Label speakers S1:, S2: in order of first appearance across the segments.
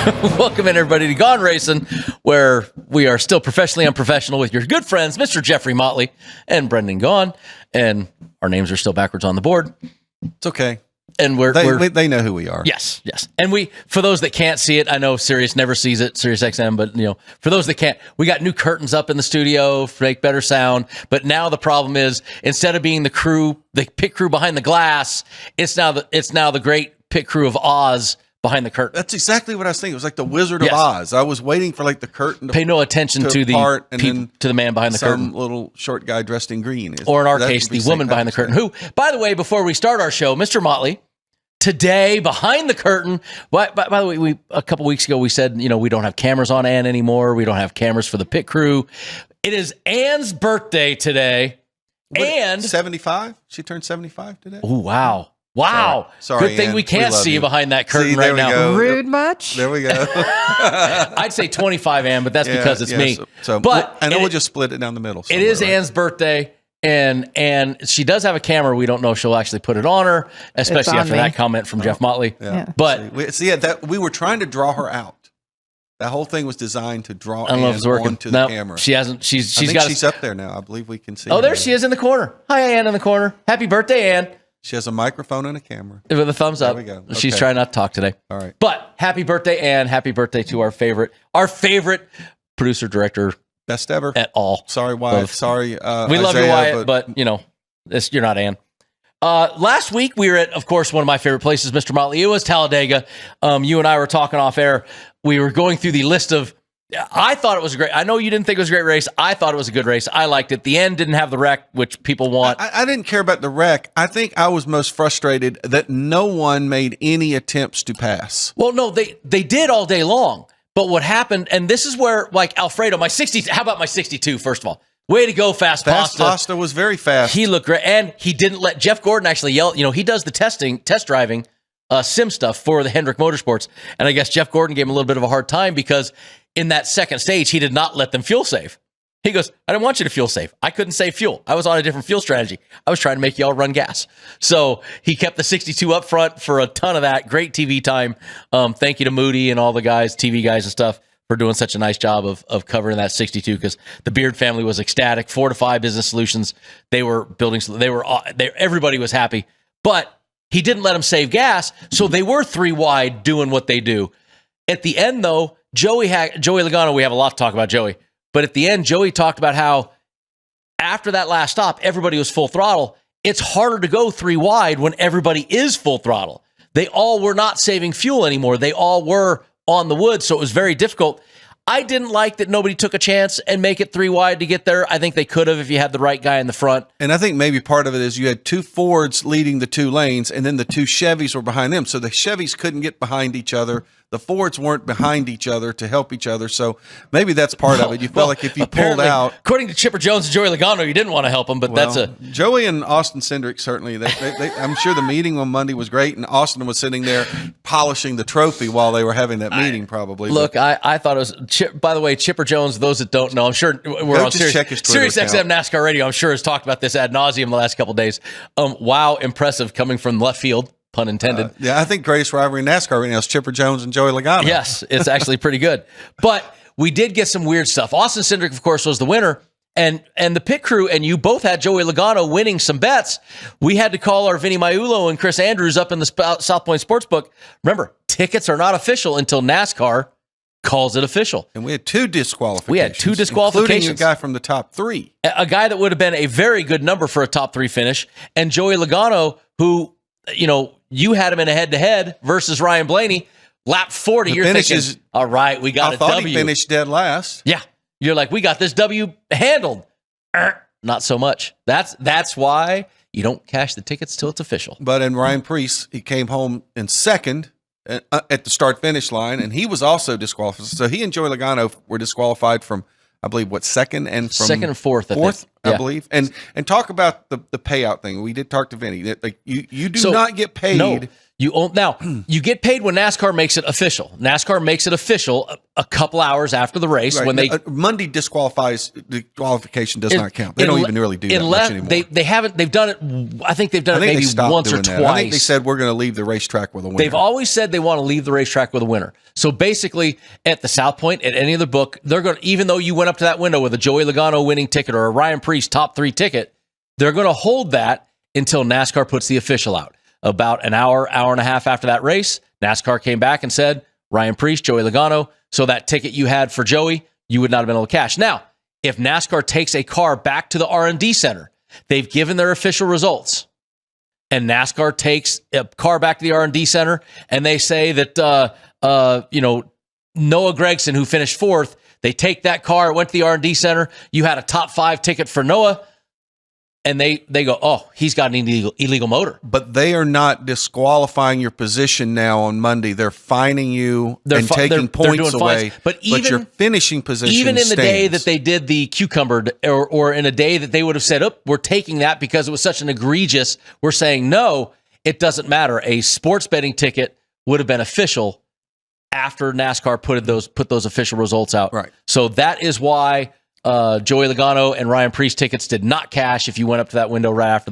S1: Welcome in, everybody, to Gone Racin, where we are still professionally unprofessional with your good friends, Mr. Jeffrey Motley and Brendan Gaughan, and our names are still backwards on the board.
S2: It's okay.
S1: And
S2: they know who we are.
S1: Yes. And we, for those that can't see it, I know Sirius never sees it, Sirius XM, but for those that can't, we got new curtains up in the studio to make better sound. But now the problem is, instead of being the pit crew behind the glass, it's now the great pit crew of Oz behind the curtain.
S2: That's exactly what I was thinking. It was like the Wizard of Oz. I was waiting for like the curtain to
S1: pay no attention to the man behind the curtain.
S2: Some little short guy dressed in green.
S1: Or in our case, the woman behind the curtain. Who, by the way, before we start our show, Mr. Motley, today behind the curtain. By the way, a couple weeks ago we said we don't have cameras on Ann anymore. We don't have cameras for the pit crew. It is Ann's birthday today. And
S2: 75. She turned 75 today.
S1: Oh wow. Wow.
S2: Sorry,
S1: good thing
S2: Ann.
S1: we can't see you behind that curtain right now.
S2: Go.
S3: Rude much?
S2: There we go.
S1: I'd say 25, Ann, but that's because it's me.
S2: But I know we'll just split it down the middle.
S1: It is Ann's birthday, and she does have a camera. We don't know if she'll actually put it on her, especially after that comment from Jeff Motley.
S2: Yeah.
S1: But
S2: we were trying to draw her out. That whole thing was designed to draw Ann onto the camera.
S1: She hasn't. She's
S2: up there now. I believe we can see
S1: her.
S2: Oh,
S1: there she is in the corner. Hi, Ann, in the corner. Happy birthday, Ann.
S2: She has a microphone and a camera.
S1: With a thumbs up.
S2: There we go. Okay.
S1: She's trying not to talk today.
S2: All right.
S1: But happy birthday, Ann. Happy birthday to our favorite producer, director.
S2: Best ever.
S1: At all.
S2: Sorry, Wyatt.
S1: Both.
S2: Sorry,
S1: we love you, Wyatt, but you're not Ann. Last week, we were at, of course, one of my favorite places, Mr. Motley. It was Talladega. You and I were talking off air. We were going through the list of, I thought it was great. I know you didn't think it was a great race. I thought it was a good race. I liked it. The end didn't have the wreck, which people want.
S2: I didn't care about the wreck. I think I was most frustrated that no one made any attempts to pass.
S1: Well, no, they did all day long. But what happened, and this is where, like, Alfredo, my 60, how about my 62, first of all? Way to go, Fast Pasta.
S2: Pasta was very fast.
S1: He looked great. And he didn't let Jeff Gordon actually yell. He does the test driving, sim stuff for the Hendrick Motorsports. And I guess Jeff Gordon gave him a little bit of a hard time because in that second stage, he did not let them fuel save. He goes, I didn't want you to fuel save. I couldn't save fuel. I was on a different fuel strategy. I was trying to make y'all run gas. So he kept the 62 up front for a ton of that. Great TV time. Thank you to Moody and all the guys, TV guys and stuff, for doing such a nice job of covering that 62, because the Beard family was ecstatic. 4 to 5 Business Solutions. They were building. Everybody was happy. But he didn't let them save gas, so they were 3 wide doing what they do. At the end, though, Joey Logano, we have a lot to talk about Joey. But at the end, Joey talked about how after that last stop, everybody was full throttle. It's harder to go 3 wide when everybody is full throttle. They all were not saving fuel anymore. They all were on the wood, so it was very difficult. I didn't like that nobody took a chance and make it 3 wide to get there. I think they could have if you had the right guy in the front.
S2: And I think maybe part of it is you had 2 Fords leading the 2 lanes, and then the 2 Chevys were behind them. So the Chevys couldn't get behind each other. The Fords weren't behind each other to help each other. So maybe that's part of it. You felt like if you pulled out.
S1: According to Chipper Jones and Joey Logano, you didn't want to help them, but that's a.
S2: Joey and Austin Cindric, certainly. I'm sure the meeting on Monday was great, and Austin was sitting there polishing the trophy while they were having that meeting, probably.
S1: Look, I thought it was. By the way, Chipper Jones, those that don't know, I'm sure we're on Sirius XM NASCAR Radio, I'm sure has talked about this ad nauseum the last couple of days. Wow, impressive coming from left field. Pun intended.
S2: Yeah, I think greatest rivalry in NASCAR right now is Chipper Jones and Joey Logano.
S1: Yes, it's actually pretty good. But we did get some weird stuff. Austin Cindric, of course, was the winner. And the pit crew and you both had Joey Logano winning some bets. We had to call our Vinny Maiulo and Chris Andrews up in the South Point Sportsbook. Remember, tickets are not official until NASCAR calls it official.
S2: And we had 2 disqualifications. Including a guy from the top 3.
S1: A guy that would have been a very good number for a top 3 finish. And Joey Logano, who, you had him in a head-to-head versus Ryan Blaney, lap 40. You're thinking, all right, we got a W.
S2: I thought he finished dead last.
S1: Yeah. You're like, we got this W handled. Not so much. That's why you don't cash the tickets till it's official.
S2: But in Ryan Preece, he came home in second at the start-finish line, and he was also disqualified. So he and Joey Logano were disqualified from, I believe, second and fourth. I believe. And talk about the payout thing. We did talk to Vinny. Like you do not get paid.
S1: No. Now, you get paid when NASCAR makes it official. NASCAR makes it official a couple hours after the race.
S2: Right.
S1: When they
S2: Monday disqualification does not count. They don't even really do that much anymore.
S1: They haven't. They've done it. I think they've done it maybe once or twice.
S2: I think they said we're going to leave the racetrack with a winner.
S1: They've always said they want to leave the racetrack with a winner. So basically, at the South Point, at any other book, they're going to, even though you went up to that window with a Joey Logano winning ticket or a Ryan Preece top 3 ticket, they're going to hold that until NASCAR puts the official out. About an hour and a half after that race, NASCAR came back and said, Ryan Preece, Joey Logano. So that ticket you had for Joey, you would not have been able to cash. Now, if NASCAR takes a car back to the R&D center, they've given their official results, and NASCAR takes a car back to the R&D center, and they say that, Noah Gragson, who finished 4th, they take that car, went to the R&D center, you had a top 5 ticket for Noah, and they go, oh, he's got an illegal motor.
S2: But they are not disqualifying your position now on Monday. They're fining you and taking points away. But your finishing position
S1: even in the
S2: stands.
S1: day that they did the cucumber, or in a day that they would have said, oh, we're taking that because it was such an egregious, we're saying, no, it doesn't matter. A sports betting ticket would have been official after NASCAR put those official results out.
S2: Right.
S1: So that is why Joey Logano and Ryan Preece tickets did not cash if you went up to that window right after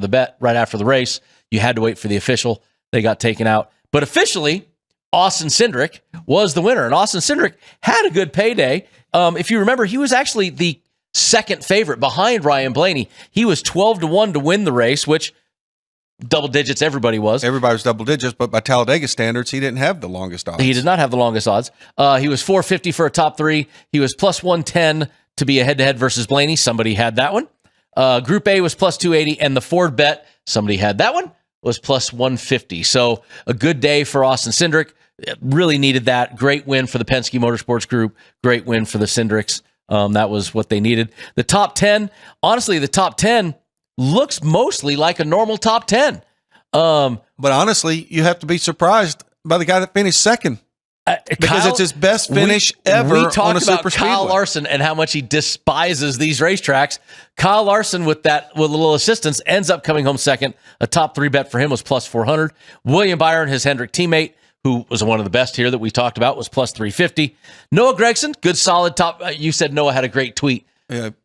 S1: the race. You had to wait for the official. They got taken out. But officially, Austin Cindric was the winner. And Austin Cindric had a good payday. If you remember, he was actually the second favorite behind Ryan Blaney. He was 12-1 to win the race, which double digits everybody was.
S2: Everybody was double digits, but by Talladega standards, he didn't have the longest odds.
S1: He did not have the longest odds. He was 450 for a top 3. He was plus 110 to be a head-to-head versus Blaney. Somebody had that one. Group A was plus 280, and the Ford bet, somebody had that one, was plus 150. So a good day for Austin Cindric. Really needed that. Great win for the Penske Motorsports Group. Great win for the Cindrics. That was what they needed. The top 10, honestly, the top 10 looks mostly like a normal top 10.
S2: But honestly, you have to be surprised by the guy that finished second. Because it's his best finish ever
S1: we talked
S2: on a
S1: about
S2: super
S1: Kyle
S2: speedway.
S1: Larson and how much he despises these racetracks. Kyle Larson, with a little assistance, ends up coming home second. A top 3 bet for him was plus 400. William Byron, his Hendrick teammate, who was one of the best here that we talked about, was plus 350. Noah Gragson, good solid top. You said Noah had a great tweet.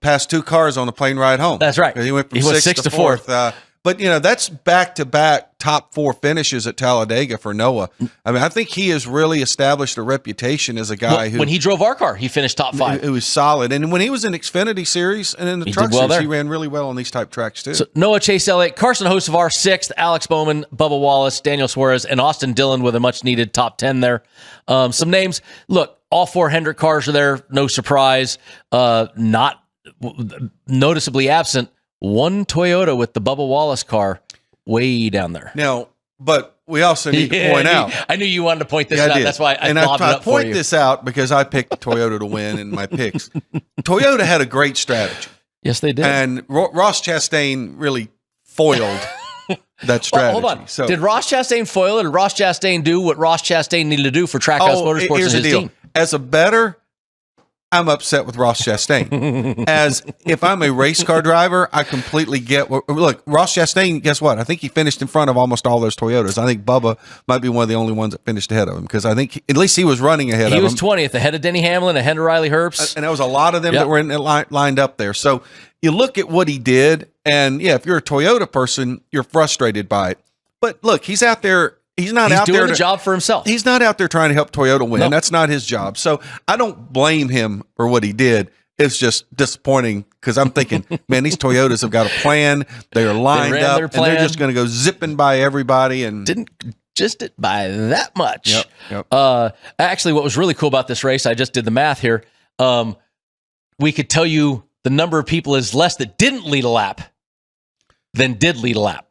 S2: Passed 2 cars on the plane ride home.
S1: That's right.
S2: He went from 6th to 4th. But, that's back-to-back top 4 finishes at Talladega for Noah. I mean, I think he has really established a reputation as a guy who...
S1: When he drove our car, he finished top 5.
S2: It was solid. And when he was in Xfinity Series and in the truck series, he ran really well on these type tracks, too.
S1: So Noah, Chase Elliott, Carson Hocevar, 6th, Alex Bowman, Bubba Wallace, Daniel Suarez, and Austin Dillon with a much-needed top 10 there. Some names. Look, all 4 Hendrick cars are there. No surprise. Not noticeably absent. One Toyota with the Bubba Wallace car way down there.
S2: Now, but we also need to point out.
S1: I knew you wanted to point this out. That's why I bobbed it up for you.
S2: I point this out because I picked Toyota to win in my picks. Toyota had a great strategy.
S1: Yes, they did.
S2: And Ross Chastain really foiled that strategy.
S1: Well, hold on. So, did Ross Chastain foil it, or Ross Chastain do what Ross Chastain needed to do for Trackhouse Motorsports and his team?
S2: As a bettor, I'm upset with Ross Chastain. As if I'm a race car driver, I completely get look, Ross Chastain, guess what? I think he finished in front of almost all those Toyotas. I think Bubba might be one of the only ones that finished ahead of him, because I think at least he was running ahead of him.
S1: He was 20th, ahead of Denny Hamlin, ahead of Riley Herbst.
S2: And there was a lot of them that were lined up there. So you look at what he did, and if you're a Toyota person, you're frustrated by it. But look, he's out there. He's
S1: doing the job for himself.
S2: He's not out there trying to help Toyota win. Nope. That's not his job. So I don't blame him for what he did. It's just disappointing because I'm thinking, man, these Toyotas have got a plan. They are lined up, and they're just going to go zipping by everybody. And
S1: didn't just it by that much.
S2: Yep.
S1: Actually, what was really cool about this race, I just did the math here. We could tell you the number of people is less that didn't lead a lap than did lead a lap.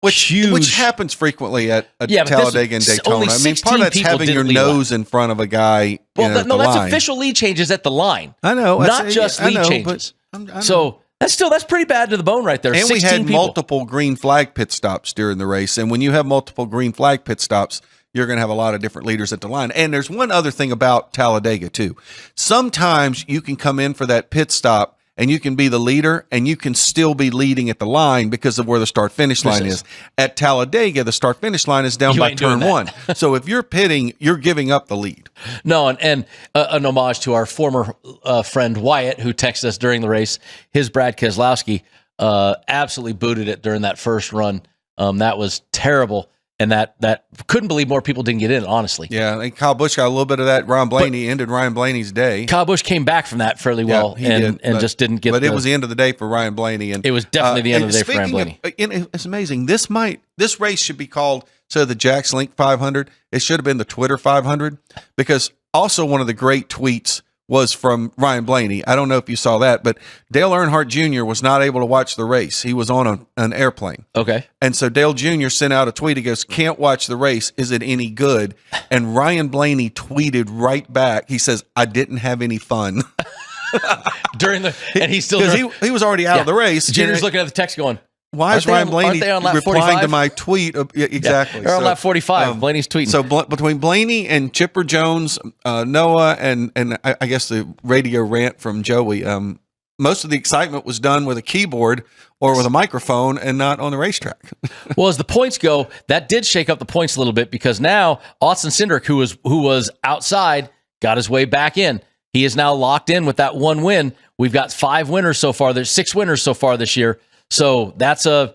S2: Which happens frequently at Talladega and Daytona. I mean, part of that's having your nose in front of a guy.
S1: Well, no, that's official lead changes at the line.
S2: I know,
S1: not just lead changes. So that's pretty bad to the bone right there.
S2: And we had multiple green flag pit stops during the race, and when you have multiple green flag pit stops, you're going to have a lot of different leaders at the line. And there's one other thing about Talladega too. Sometimes you can come in for that pit stop and you can be the leader, and you can still be leading at the line because of where the start-finish line is. At Talladega, the start-finish line is down by turn 1. So if you're pitting, you're giving up the lead.
S1: No, and an homage to our former friend Wyatt, who texted us during the race. His Brad Keselowski absolutely booted it during that first run. That was terrible. And that couldn't believe more people didn't get in, honestly.
S2: Yeah, I think Kyle Busch got a little bit of that. Ryan Blaney ended Ryan Blaney's day.
S1: Kyle Busch came back from that fairly well, and just didn't get.
S2: But it was the end of the day for Ryan Blaney, and
S1: it was definitely the end of the day for Ryan Blaney.
S2: It's amazing. This race should be called the Jack's Link 500. It should have been the Twitter 500, because also one of the great tweets was from Ryan Blaney. I don't know if you saw that, but Dale Earnhardt Jr. was not able to watch the race. He was on an airplane.
S1: Okay.
S2: And so Dale Jr. sent out a tweet. He goes, "Can't watch the race. Is it any good?" And Ryan Blaney tweeted right back. He says, "I didn't have any fun."
S1: And he's still,
S2: because he was already out of the race.
S1: Junior's looking at the text going,
S2: "Why is Ryan Blaney replying
S1: 45?
S2: to my tweet?" Exactly.
S1: They're on lap 45. Blaney's tweeting.
S2: So between Blaney and Chipper Jones, Noah, and I guess the radio rant from Joey, most of the excitement was done with a keyboard or with a microphone and not on the racetrack.
S1: Well, as the points go, that did shake up the points a little bit, because now Austin Cindric, who was outside, got his way back in. He is now locked in with that one win. We've got 5 winners so far. There's 6 winners so far this year. So that's a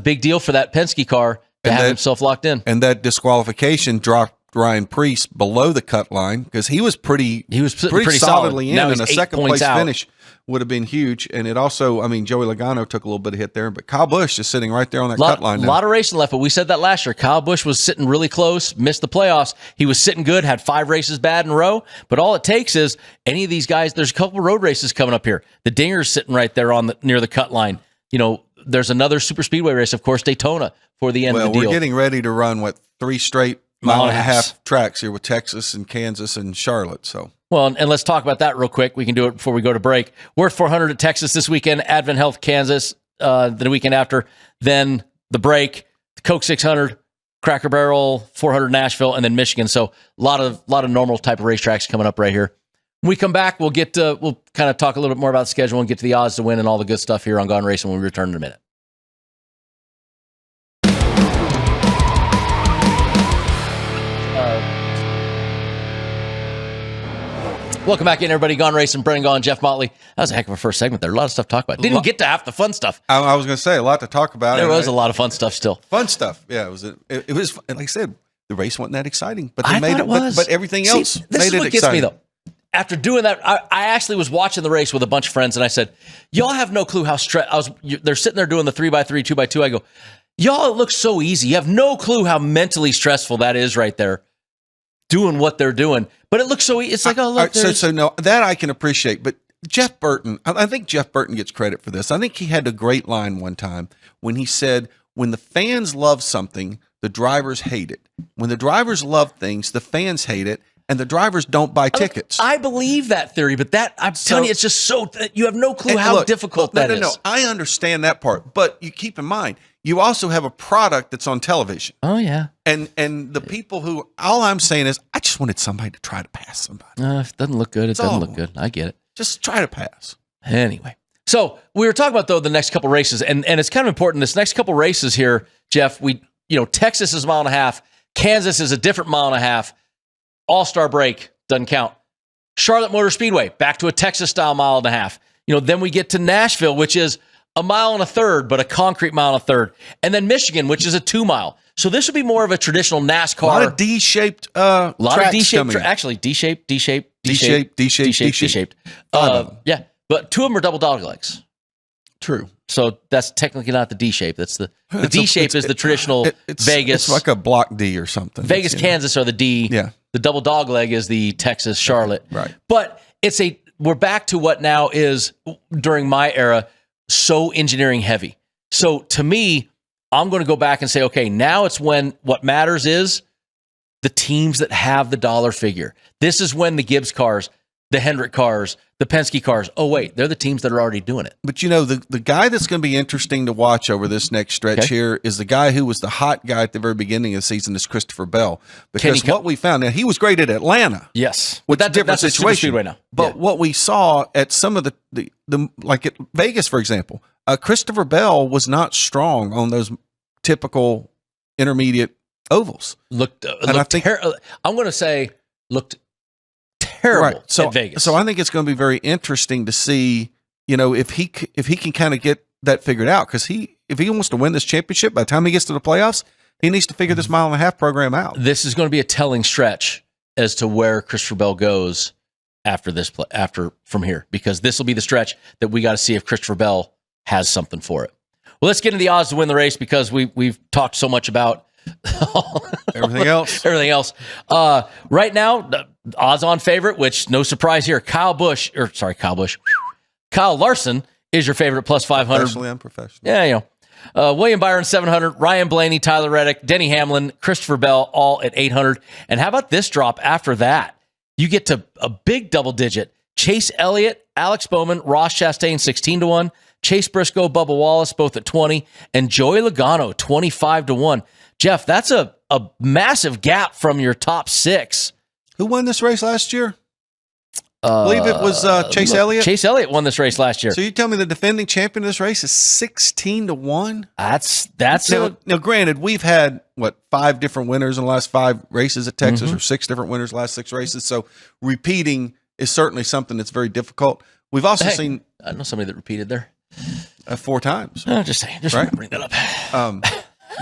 S1: big deal for that Penske car to have himself locked in.
S2: And that disqualification dropped Ryan Preece below the cut line, because he was pretty solidly in, and a second place finish would have been huge. And it also, Joey Logano took a little bit of hit there, but Kyle Busch is sitting right there on that cut line now.
S1: A lot of racing left, but we said that last year. Kyle Busch was sitting really close, missed the playoffs. He was sitting good, had 5 races bad in a row, but all it takes is any of these guys. There's a couple road races coming up here. The Dinger's sitting right there near the cut line. There's another super speedway race, of course, Daytona, for the end of the deal.
S2: We're getting ready to run 3 straight mile-and-a-half tracks here with Texas and Kansas and Charlotte. So,
S1: well, and let's talk about that real quick. We can do it before we go to break. Wurth 400 at Texas this weekend, Advent Health Kansas the weekend after, then the break, the Coke 600, Cracker Barrel 400 Nashville, and then Michigan. So a lot of normal type of racetracks coming up right here. When we come back, we'll kind of talk a little bit more about the schedule and get to the odds to win and all the good stuff here on Gone Racin' when we return in a minute. Welcome back in, everybody. Gone Racin', Brennan Gaughan, Jeff Motley. That was a heck of a first segment there. A lot of stuff to talk about. Didn't even get to half the fun stuff.
S2: I was going to say, a lot to talk about.
S1: There was a lot of fun stuff still.
S2: Fun stuff. Yeah, it was like I said, the race wasn't that exciting, but
S1: I thought it was.
S2: But everything else
S1: this
S2: made
S1: is
S2: it
S1: what
S2: exciting.
S1: Gets me, though. After doing that, I actually was watching the race with a bunch of friends, and I said, y'all have no clue how they're sitting there doing the 3x3, 2x2. I go, y'all, it looks so easy. You have no clue how mentally stressful that is right there, doing what they're doing. But it looks so easy. It's like, oh, look.
S2: So no, that I can appreciate. But Jeff Burton, I think Jeff Burton gets credit for this. I think he had a great line one time when he said, when the fans love something, the drivers hate it. When the drivers love things, the fans hate it. And the drivers don't buy tickets.
S1: I believe that theory, but I'm telling you, it's just so you have no clue how difficult that is.
S2: No, I understand that part, but you keep in mind, you also have a product that's on television.
S1: Oh yeah,
S2: and the people who, all I'm saying is, I just wanted somebody to try to pass somebody.
S1: If it doesn't look good, it doesn't look good. I get it.
S2: Just try to pass.
S1: Anyway, so we were talking about though the next couple races, and it's kind of important. This next couple races here, Jeff. Texas is a mile and a half. Kansas is a different mile and a half. All-Star break, doesn't count. Charlotte Motor Speedway, back to a Texas-style mile and a half. Then we get to Nashville, which is a mile and a third, but a concrete mile and a third. And then Michigan, which is a 2 mile. So this would be more of a traditional NASCAR.
S2: A lot of D-shaped
S1: Actually, D-shaped. Yeah, but 2 of them are double dog legs.
S2: True.
S1: So that's technically not the D shape. That's the D shape is the traditional Vegas.
S2: It's like a block D or something.
S1: Vegas, Kansas are the D.
S2: Yeah.
S1: The double dog leg is the Texas, Charlotte.
S2: Right.
S1: But we're back to what now is, during my era, so engineering heavy. So to me, I'm going to go back and say, okay, now it's when what matters is the teams that have the dollar figure. This is when the Gibbs cars, the Hendrick cars, the Penske cars. Oh, wait, they're the teams that are already doing it.
S2: But, the guy that's going to be interesting to watch over this next stretch here is the guy who was the hot guy at the very beginning of the season is Christopher Bell. Because what we found, now he was great at Atlanta.
S1: Yes.
S2: With that different situation
S1: right now.
S2: But what we saw at some of the like at Vegas, for example, Christopher Bell was not strong on those typical intermediate ovals.
S1: Looked I'm going to say looked terrible at Vegas.
S2: So I think it's going to be very interesting to see, if he can kind of get that figured out, because if he wants to win this championship, by the time he gets to the playoffs, he needs to figure this mile and a half program out.
S1: This is going to be a telling stretch as to where Christopher Bell goes after from here, because this will be the stretch that we got to see if Christopher Bell has something for it. Well, let's get into the odds to win the race, because we've talked so much about
S2: everything else.
S1: Right now, the odds-on favorite, which no surprise here, Kyle Larson is your favorite plus 500.
S2: Professionally unprofessional.
S1: Yeah, William Byron 700, Ryan Blaney, Tyler Reddick, Denny Hamlin, Christopher Bell, all at 800. And how about this drop after that? You get to a big double digit. Chase Elliott, Alex Bowman, Ross Chastain 16-1, Chase Briscoe, Bubba Wallace both at 20, and Joey Logano 25-1. Jeff, that's a massive gap from your top six.
S2: Who won this race last year? I believe it was Chase Elliott.
S1: Chase Elliott won this race last year.
S2: So you tell me the defending champion of this race is 16-1?
S1: That's
S2: now, granted, we've had 5 different winners in the last 5 races at Texas, or 6 different winners in the last 6 races. So repeating is certainly something that's very difficult. We've also seen.
S1: I know somebody that repeated there
S2: 4 times.
S1: Just saying. Just right? Bring that up.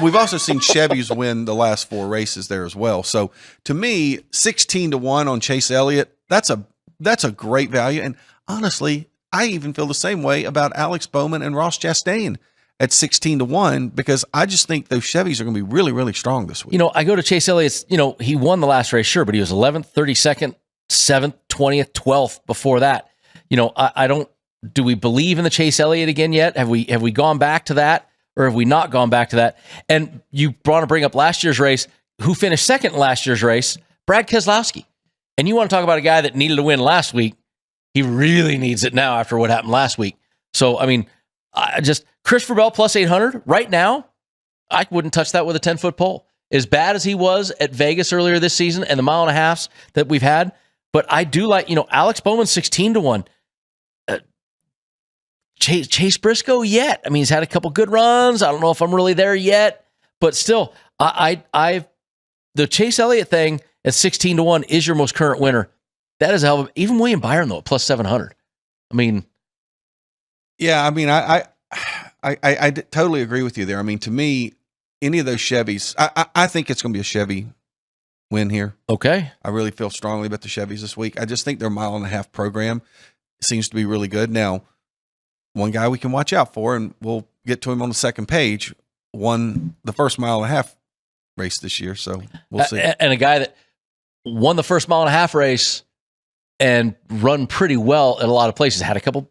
S2: We've also seen Chevys win the last 4 races there as well. So to me, 16-1 on Chase Elliott, that's a great value. And honestly, I even feel the same way about Alex Bowman and Ross Chastain at 16-1, because I just think those Chevys are going to be really, really strong this week.
S1: I go to Chase Elliott's, he won the last race, sure, but he was 11th, 32nd, 7th, 20th, 12th before that. I don't, do we believe in the Chase Elliott again yet? Have we gone back to that, or have we not gone back to that? And you want to bring up last year's race. Who finished second in last year's race? Brad Keselowski. And you want to talk about a guy that needed to win last week. He really needs it now after what happened last week. So, Christopher Bell plus 800 right now, I wouldn't touch that with a 10-foot pole. As bad as he was at Vegas earlier this season and the mile and a halves that we've had. But I do like, Alex Bowman 16-1. Chase Briscoe yet. He's had a couple good runs. I don't know if I'm really there yet, but still, the Chase Elliott thing at 16-1 is your most current winner. That is a hell of even William Byron though at plus 700.
S2: Yeah, I totally agree with you there. To me, any of those Chevys, I think it's going to be a Chevy win here.
S1: Okay.
S2: I really feel strongly about the Chevys this week. I just think their mile and a half program seems to be really good. Now, one guy we can watch out for, and we'll get to him on the second page, won the first mile and a half race this year. So we'll see.
S1: And a guy that won the first mile and a half race and run pretty well at a lot of places. Had a couple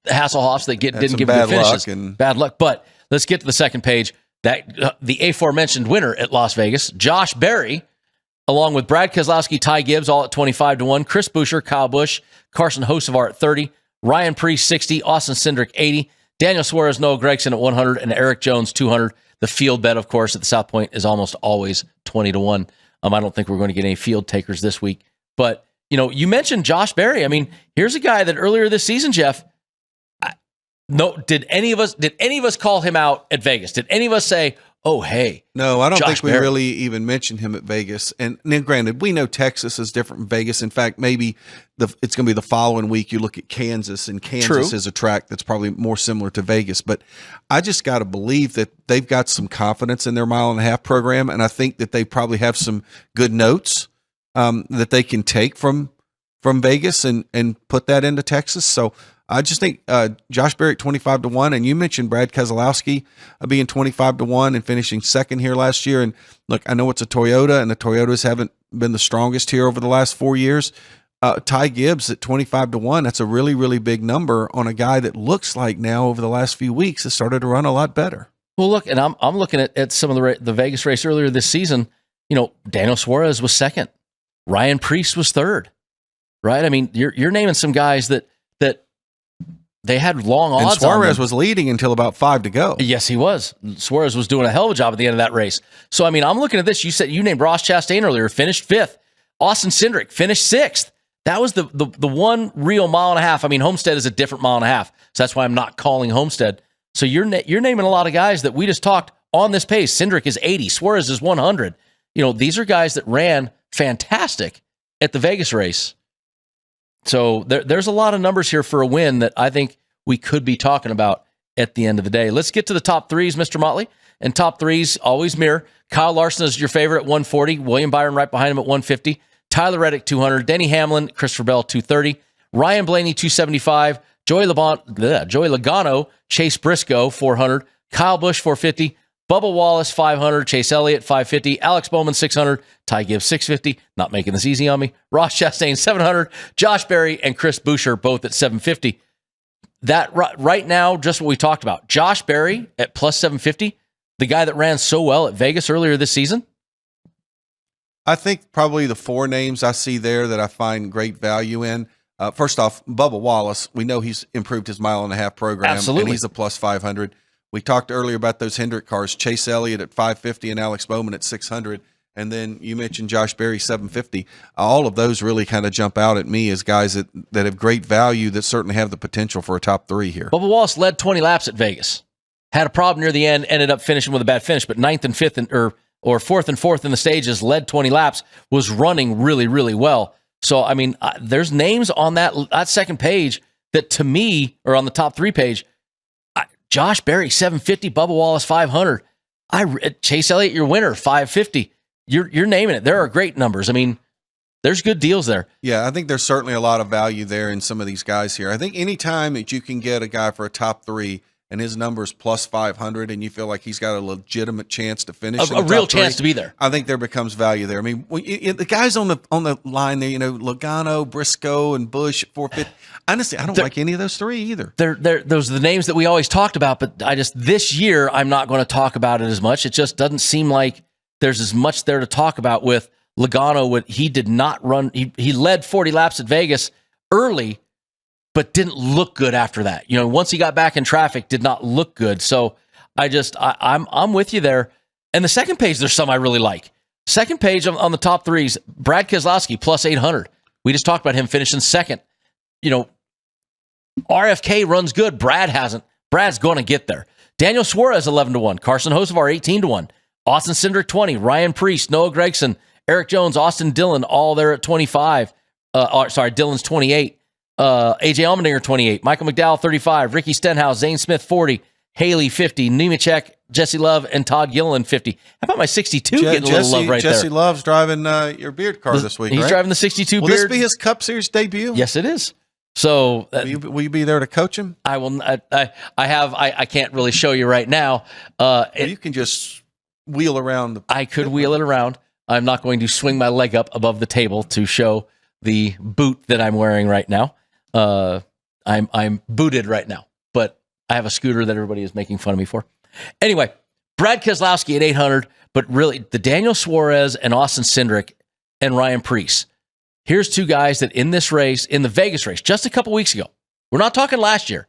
S1: Hasselhoffs that didn't give good finishes. Bad luck. But let's get to the second page. That the aforementioned winner at Las Vegas, Josh Berry, along with Brad Keselowski, Ty Gibbs, all at 25-1. Chris Buescher, Kyle Busch, Carson Hocevar at 30. Ryan Preece 60, Austin Cindric 80, Daniel Suarez, Noah Gragson at 100, and Eric Jones 200. The field bet, of course, at the South Point is almost always 20-1. I don't think we're going to get any field takers this week. But, you mentioned Josh Berry. Here's a guy that earlier this season, Jeff, did any of us call him out at Vegas? Did any of us say, oh, hey?
S2: No, I don't
S1: Josh
S2: think we
S1: Berry
S2: really even mentioned him at Vegas. And then granted, we know Texas is different from Vegas. In fact, maybe it's going to be the following week you look at Kansas, and Kansas is a track that's probably more similar to Vegas. But I just got to believe that they've got some confidence in their mile and a half program, and I think that they probably have some good notes that they can take from Vegas and put that into Texas. So I just think Josh Berry at 25-1, and you mentioned Brad Keselowski being 25-1 and finishing second here last year. And look, I know it's a Toyota, and the Toyotas haven't been the strongest here over the last 4 years. Ty Gibbs at 25-1, that's a really, really big number on a guy that looks like now over the last few weeks has started to run a lot better.
S1: Well, look, and I'm looking at some of the Vegas race earlier this season. Daniel Suarez was second. Ryan Preece was third. right? I mean, you're naming some guys that they had long odds.
S2: And Suarez
S1: on
S2: was leading until about 5 to go.
S1: Yes, he was. Suarez was doing a hell of a job at the end of that race. So, I mean, I'm looking at this. You named Ross Chastain earlier, finished 5th. Austin Cindric finished 6th. That was the one real mile and a half. I mean, Homestead is a different mile and a half, so that's why I'm not calling Homestead. So you're naming a lot of guys that we just talked on this pace. Cindric is 80. Suarez is 100. These are guys that ran fantastic at the Vegas race. So there's a lot of numbers here for a win that I think we could be talking about at the end of the day. Let's get to the top threes, Mr. Motley. And top threes always mirror. Kyle Larson is your favorite at 140. William Byron right behind him at 150. Tyler Reddick, 200. Denny Hamlin, Christopher Bell, 230. Ryan Blaney, 275. Joey Logano, Chase Briscoe, 400. Kyle Busch, 450. Bubba Wallace, 500. Chase Elliott, 550. Alex Bowman, 600. Ty Gibbs, 650. Not making this easy on me. Ross Chastain, 700. Josh Berry and Chris Buescher, both at 750. That right now, just what we talked about. Josh Berry at plus 750, the guy that ran so well at Vegas earlier this season.
S2: I think probably the 4 names I see there that I find great value in. First off, Bubba Wallace. We know he's improved his mile and a half program.
S1: Absolutely.
S2: And he's a plus 500. We talked earlier about those Hendrick cars, Chase Elliott at 550 and Alex Bowman at 600. And then you mentioned Josh Berry, 750. All of those really kind of jump out at me as guys that have great value that certainly have the potential for a top 3 here.
S1: Bubba Wallace led 20 laps at Vegas. Had a problem near the end, ended up finishing with a bad finish, but 9th and 5th or 4th and 4th in the stages, led 20 laps, was running really, really well. So, I mean, there's names on that second page that to me, or on the top 3 page, Josh Berry, 750, Bubba Wallace, 500. Chase Elliott, your winner, 550. You're naming it. There are great numbers. I mean, there's good deals there.
S2: Yeah, I think there's certainly a lot of value there in some of these guys here. I think anytime that you can get a guy for a top 3 and his number's plus 500 and you feel like he's got a legitimate chance to finish
S1: a real chance to be there,
S2: I think there becomes value there. I mean, the guys on the line there, Logano, Briscoe, and Busch at 450. Honestly, I don't like any of those 3 either.
S1: Those are the names that we always talked about, but this year I'm not going to talk about it as much. It just doesn't seem like there's as much there to talk about with Logano. He did not run. He led 40 laps at Vegas early, but didn't look good after that. Once he got back in traffic, did not look good. So I'm with you there. And the second page, there's some I really like. Second page on the top 3s, Brad Keselowski plus 800. We just talked about him finishing 2nd. RFK runs good. Brad hasn't. Brad's going to get there. Daniel Suarez 11-1. Carson Hocevar 18-1. Austin Cindric 20. Ryan Preece, Noah Gragson, Eric Jones, Austin Dillon, all there at 25. Dillon's 28. AJ Allmendinger 28. Michael McDowell 35. Ricky Stenhouse, Zane Smith 40. Haley 50. Nemechek, Jesse Love, and Todd Gilliland 50. How about my 62 getting a little love right there?
S2: Jesse Love's driving your beard car this week,
S1: He's
S2: right?
S1: driving the 62
S2: Will
S1: beard.
S2: this be his Cup Series debut?
S1: Yes, it is. So
S2: will you be there to coach him?
S1: I will. I can't really show you right now.
S2: You can just wheel around.
S1: I could wheel it around. I'm not going to swing my leg up above the table to show the boot that I'm wearing right now. I'm booted right now, but I have a scooter that everybody is making fun of me for. Anyway, Brad Keselowski at 800, but really the Daniel Suarez and Austin Cindric and Ryan Preece. Here's 2 guys that in this race, in the Vegas race, just a couple weeks ago, we're not talking last year,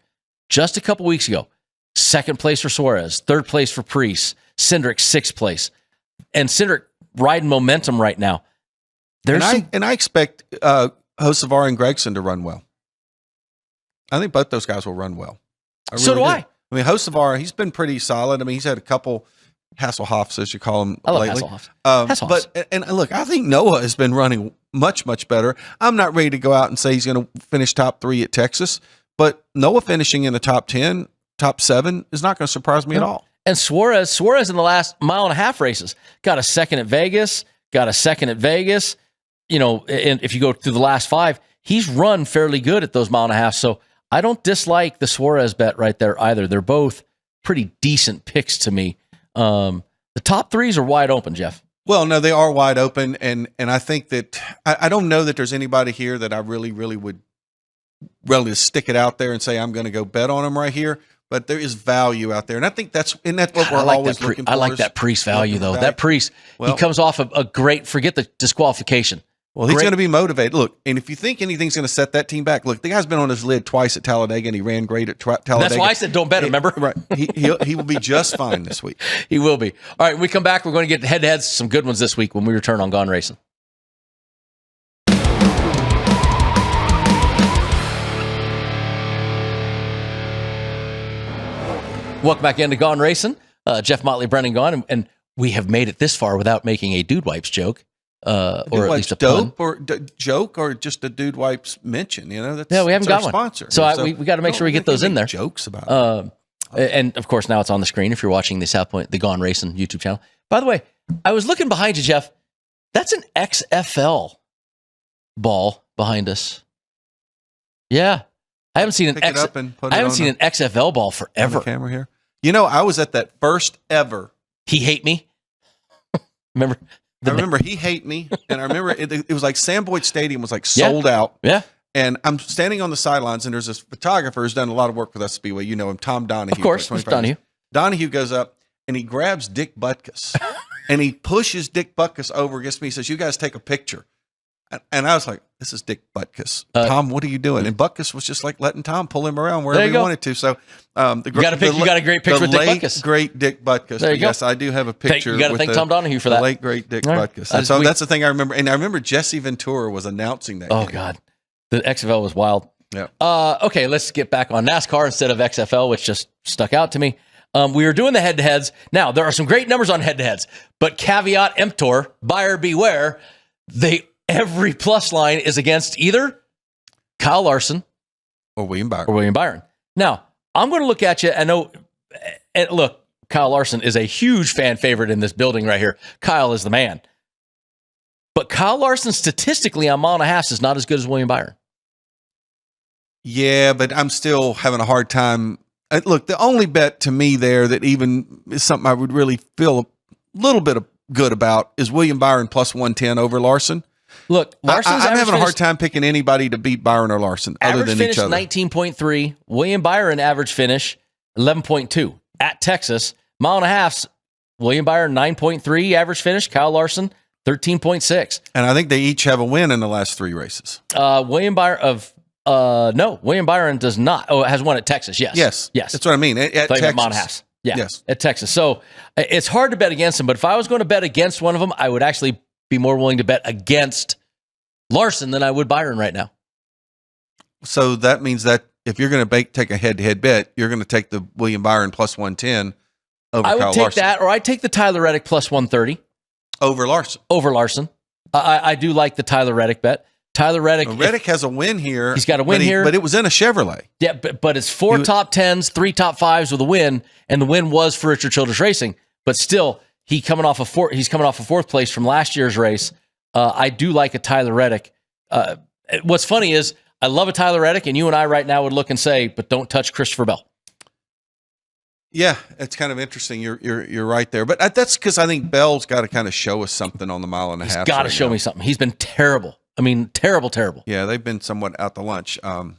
S1: just a couple weeks ago, 2nd place for Suarez, 3rd place for Preece, Cindric 6th place, and Cindric riding momentum right now.
S2: I expect Hocevar and Gragson to run well. I think both those guys will run well.
S1: So do I.
S2: I mean, Hocevar, he's been pretty solid. I mean, he's had a couple Hasselhoffs, as you call them,
S1: I love
S2: lately.
S1: Hasselhoffs.
S2: But look, I think Noah has been running much, much better. I'm not ready to go out and say he's going to finish top 3 at Texas, but Noah finishing in the top 10, top 7 is not going to surprise me at all.
S1: And Suarez in the last mile and a half races got a 2nd at Vegas, got a 2nd at Vegas. And if you go through the last 5, he's run fairly good at those mile and a half. So I don't dislike the Suarez bet right there either. They're both pretty decent picks to me. The top 3s are wide open, Jeff.
S2: Well, no, they are wide open, and I think that I don't know that there's anybody here that I really would stick it out there and say I'm going to go bet on them right here. But there is value out there, and I think that's what we're always looking for.
S1: I like that Preece value though. That Preece, he comes off a great. Forget the disqualification.
S2: Well, he's going to be motivated. Look, and if you think anything's going to set that team back, look, the guy's been on his lid twice at Talladega, and he ran great at Talladega.
S1: That's why I said don't bet him, remember?
S2: Right. He will be just fine this week.
S1: He will be. All right, when we come back, we're going to get head-to-heads, some good ones this week when we return on Gone Racin'. Welcome back into Gone Racin'. Jeff Motley, Brennan Gaughan, and we have made it this far without making a Dude Wipes joke. Or at least a pun.
S2: Joke or just a Dude Wipes mention, you know?
S1: We haven't got one.
S2: Sponsor.
S1: So we got to make sure we get those in there.
S2: Jokes about it.
S1: And of course, now it's on the screen if you're watching the Gone Racin' YouTube channel. By the way, I was looking behind you, Jeff. That's an XFL ball behind us. Yeah. I haven't seen an XFL ball forever.
S2: Camera here. You know, I was at that first ever.
S1: He Hate Me. Remember?
S2: I remember He Hate Me, and I remember it was like Sam Boyd Stadium was like sold out.
S1: Yeah.
S2: And I'm standing on the sidelines, and there's this photographer who's done a lot of work with us Speedway. You know him, Tom Donahue.
S1: Of course, Donahue.
S2: Donahue goes up, and he grabs Dick Butkus, and he pushes Dick Butkus over against me. He says, "You guys take a picture." And I was like, "This is Dick Butkus. Tom, what are you doing?" And Butkus was just like letting Tom pull him around wherever he wanted to. So you got a great picture with Dick Butkus. Great Dick Butkus. Yes, I do have a picture.
S1: You got to thank Tom Donahue for that.
S2: The late great Dick Butkus. So that's the thing I remember. And I remember Jesse Ventura was announcing that.
S1: Oh
S2: game.
S1: God, the XFL was wild.
S2: Yeah.
S1: Okay, let's get back on NASCAR instead of XFL, which just stuck out to me. We were doing the head-to-heads. Now there are some great numbers on head-to-heads, but caveat emptor, buyer beware. Every plus line is against either Kyle Larson
S2: or William Byron.
S1: Now, I'm going to look at you. I know, and look, Kyle Larson is a huge fan favorite in this building right here. Kyle is the man. But Kyle Larson statistically on mile and a half is not as good as William Byron.
S2: Yeah, but I'm still having a hard time. Look, the only bet to me there that even is something I would really feel a little bit good about is William Byron plus 110 over Larson.
S1: Look, Larson's
S2: I'm having a hard time picking anybody to beat Byron or Larson other than each other.
S1: Average finish 19.3. William Byron average finish 11.2 at Texas. Mile and a half. William Byron 9.3 average finish. Kyle Larson 13.6.
S2: And I think they each have a win in the last 3 races.
S1: William Byron does not. Oh, it has one at Texas. Yes.
S2: That's what I mean. At Texas.
S1: Mile and a half. Yeah.
S2: Yes.
S1: At Texas. So it's hard to bet against him. But if I was going to bet against one of them, I would actually be more willing to bet against Larson than I would Byron right now.
S2: So that means that if you're going to take a head-to-head bet, you're going to take the William Byron plus 110 over Kyle Larson.
S1: I would take that, or I'd take the Tyler Reddick plus 130.
S2: Over Larson.
S1: I do like the Tyler Reddick bet. Tyler Reddick.
S2: Reddick has a win here.
S1: He's got a win here.
S2: But it was in a Chevrolet.
S1: Yeah, but it's 4 top 10s, 3 top 5s with a win, and the win was for Richard Childress Racing. But still, he's coming off of 4th place from last year's race. I do like a Tyler Reddick. What's funny is I love a Tyler Reddick, and you and I right now would look and say, but don't touch Christopher Bell.
S2: Yeah, it's kind of interesting. You're right there, but that's because I think Bell's got to kind of show us something on the mile and a half.
S1: He's got to show me something. He's been terrible. I mean, terrible.
S2: Yeah, they've been somewhat out to lunch. Don't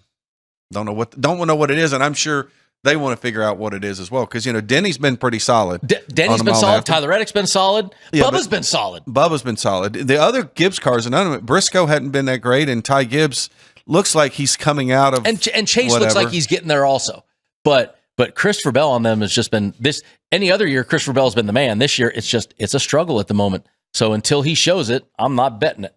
S2: know what it is, and I'm sure they want to figure out what it is as well. Because Denny's been pretty solid.
S1: Denny's been solid. Tyler Reddick's been solid. Yeah, Bubba's been solid.
S2: The other Gibbs cars, and none of it. Briscoe hadn't been that great, and Ty Gibbs looks like he's coming out of.
S1: And Chase looks like he's getting there also. But Christopher Bell on them has just been this. Any other year, Christopher Bell's been the man. This year, it's a struggle at the moment. So until he shows it, I'm not betting it.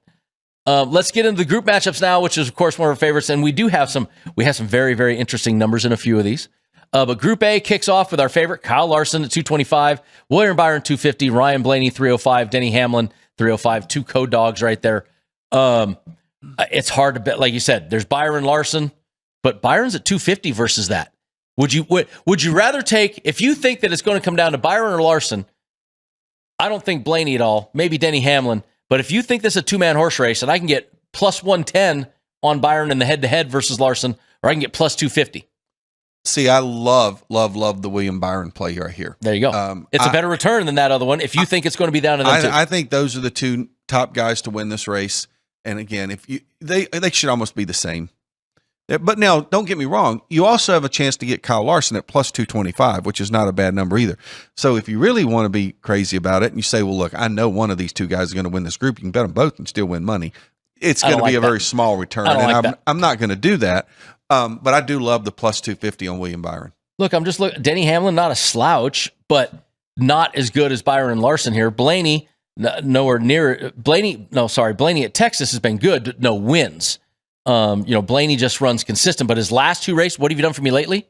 S1: Let's get into the group matchups now, which is of course one of our favorites, and we have some very, very interesting numbers in a few of these. But Group A kicks off with our favorite Kyle Larson at 225, William Byron 250, Ryan Blaney 305, Denny Hamlin 305. 2 code dogs right there. It's hard to bet, like you said. There's Byron Larson, but Byron's at 250 versus that. Would you rather take, if you think that it's going to come down to Byron or Larson? I don't think Blaney at all. Maybe Denny Hamlin. But if you think this is a 2-man horse race and I can get plus 110 on Byron in the head-to-head versus Larson, or I can get plus 250.
S2: See, I love the William Byron play right here.
S1: There you go. It's a better return than that other one if you think it's going to be down to them two.
S2: I think those are the 2 top guys to win this race. And again, they should almost be the same. But now, don't get me wrong. You also have a chance to get Kyle Larson at plus 225, which is not a bad number either. So if you really want to be crazy about it and you say, well, look, I know one of these 2 guys is going to win this group, you can bet them both and still win money. it's going to be a very small return. And I'm not going to do that. But I do love the plus 250 on William Byron.
S1: Look, I'm just looking. Denny Hamlin, not a slouch, but not as good as Byron and Larson here. Blaney, nowhere near. Blaney at Texas has been good, but no wins. Blaney just runs consistent, but his last two races, what have you done for me lately?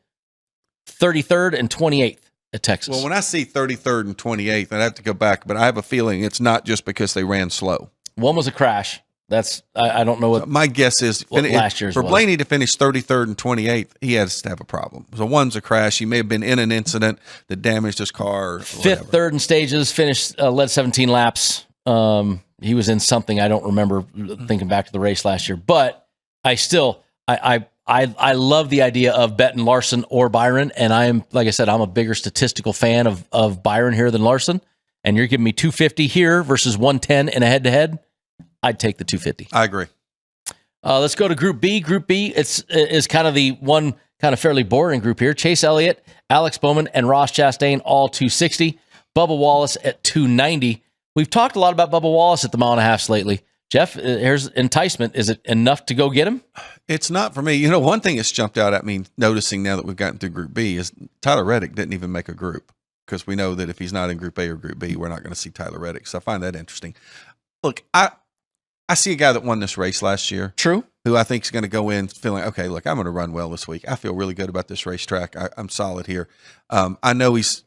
S1: 33rd and 28th at Texas.
S2: Well, when I see 33rd and 28th, I'd have to go back, but I have a feeling it's not just because they ran slow.
S1: One was a crash. That's I don't know what
S2: my guess is.
S1: Last year's
S2: for Blaney to finish 33rd and 28th, he has to have a problem. So one's a crash. He may have been in an incident that damaged his car. Or
S1: Fifth, third in stages, finished led 17 laps. He was in something I don't remember. Thinking back to the race last year, but I still I love the idea of betting Larson or Byron, and I'm like I said, I'm a bigger statistical fan of Byron here than Larson. And you're giving me 250 here versus 110 in a head-to-head. I'd take the 250.
S2: I agree.
S1: Let's go to Group B. Group B is kind of the one kind of fairly boring group here. Chase Elliott, Alex Bowman, and Ross Chastain, all 260. Bubba Wallace at 290. We've talked a lot about Bubba Wallace at the mile and a half lately. Jeff, here's enticement. Is it enough to go get him?
S2: It's not for me. One thing that's jumped out at me, noticing now that we've gotten through Group B, is Tyler Reddick didn't even make a group, because we know that if he's not in Group A or Group B, we're not going to see Tyler Reddick. So I find that interesting. Look, I see a guy that won this race last year.
S1: True.
S2: Who I think is going to go in feeling, okay, look, I'm going to run well this week. I feel really good about this racetrack. I'm solid here. I know he's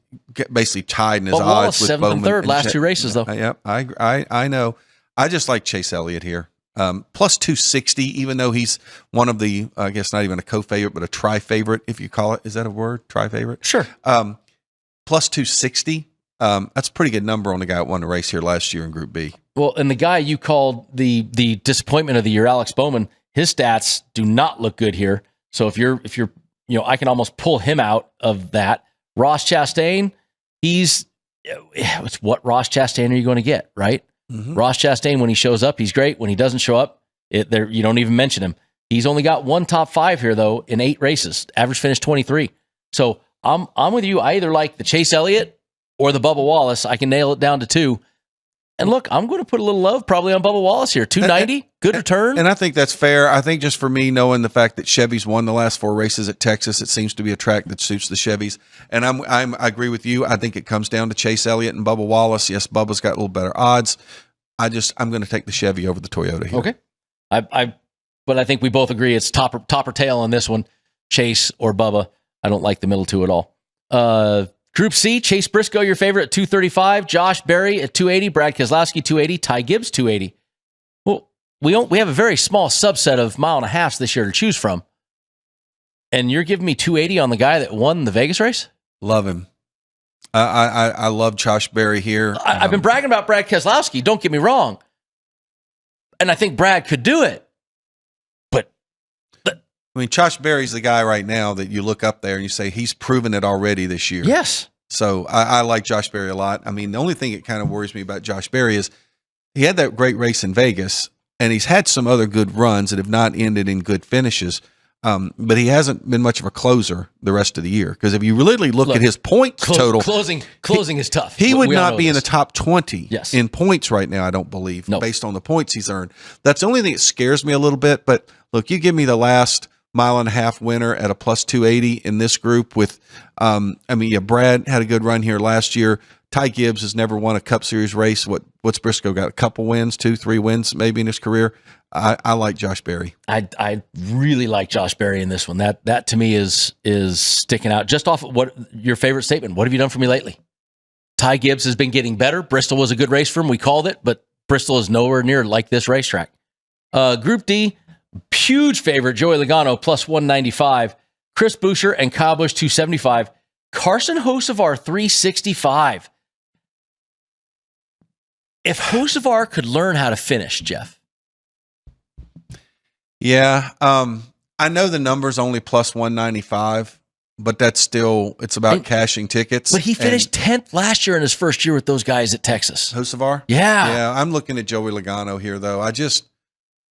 S2: basically tied in his odds with
S1: 7th
S2: Bowman
S1: and 3rd last two races, though.
S2: Yep, I know. I just like Chase Elliott here. Plus 260, even though he's one of the, I guess not even a co-favorite, but a tri-favorite, if you call it. Is that a word? Tri-favorite?
S1: Sure.
S2: Plus 260. That's a pretty good number on the guy that won the race here last year in Group B.
S1: Well, and the guy you called the disappointment of the year, Alex Bowman, his stats do not look good here. So if you're I can almost pull him out of that. Ross Chastain, it's what Ross Chastain are you going to get, right? Mm-hmm. Ross Chastain, when he shows up, he's great. When he doesn't show up, you don't even mention him. He's only got one top 5 here though in 8 races. Average finish 23. So I'm with you. I either like the Chase Elliott or the Bubba Wallace. I can nail it down to 2. And look, I'm going to put a little love probably on Bubba Wallace here. 290, good return.
S2: And I think that's fair. I think just for me, knowing the fact that Chevy's won the last 4 races at Texas, it seems to be a track that suits the Chevys. And I agree with you. I think it comes down to Chase Elliott and Bubba Wallace. Yes, Bubba's got a little better odds. I'm going to take the Chevy over the Toyota here.
S1: Okay. But I think we both agree it's top or tail on this one, Chase or Bubba. I don't like the middle two at all. Group C, Chase Briscoe, your favorite at 235, Josh Berry at 280, Brad Keselowski 280, Ty Gibbs 280. Well, we have a very small subset of mile and a halves this year to choose from. And you're giving me 280 on the guy that won the Vegas race?
S2: Love him. I love Josh Berry here.
S1: I've been bragging about Brad Keselowski, don't get me wrong. And I think Brad could do it.
S2: I mean, Josh Berry's the guy right now that you look up there and you say he's proven it already this year.
S1: Yes.
S2: So I like Josh Berry a lot. I mean, the only thing that kind of worries me about Josh Berry is he had that great race in Vegas, and he's had some other good runs that have not ended in good finishes. But he hasn't been much of a closer the rest of the year. Because if you really look at his points total,
S1: closing is tough.
S2: He would not be in the top 20
S1: yes.
S2: in points right now, I don't believe, based on the points he's earned. That's the only thing that scares me a little bit. But look, you give me the last mile and a half winner at a plus 280 in this group with, Brad had a good run here last year. Ty Gibbs has never won a Cup Series race. What's Briscoe got? A couple wins, 2-3 wins maybe in his career. I like Josh Berry.
S1: I really like Josh Berry in this one. That to me is sticking out just off of what your favorite statement. What have you done for me lately? Ty Gibbs has been getting better. Bristol was a good race for him. We called it, but Bristol is nowhere near like this racetrack. Group D, huge favorite, Joey Logano, plus 195. Chris Buescher and Kyle Busch, 275. Carson Hocevar, 365. If Hocevar could learn how to finish, Jeff.
S2: Yeah. I know the number's only plus 195, but that's still, it's about cashing tickets.
S1: But he finished 10th last year in his first year with those guys at Texas.
S2: Hocevar?
S1: Yeah.
S2: Yeah. I'm looking at Joey Logano here, though.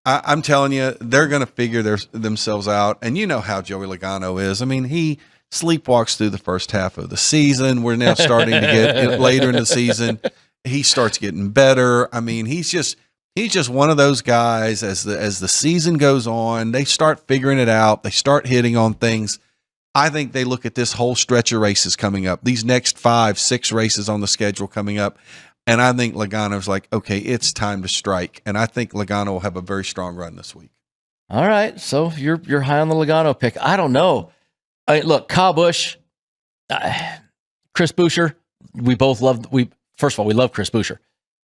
S2: I'm telling you, they're going to figure themselves out. And you know how Joey Logano is. I mean, he sleepwalks through the first half of the season. We're now starting to get later in the season. He starts getting better. I mean, he's just He's just one of those guys. As the season goes on, they start figuring it out. They start hitting on things. I think they look at this whole stretch of races coming up, these next 5-6 races on the schedule coming up, and I think Logano's like, okay, it's time to strike. And I think Logano will have a very strong run this week.
S1: All right, so you're high on the Logano pick. I don't know. Look, Kyle Busch, Chris Buescher. We both love. First of all, we love Chris Buescher,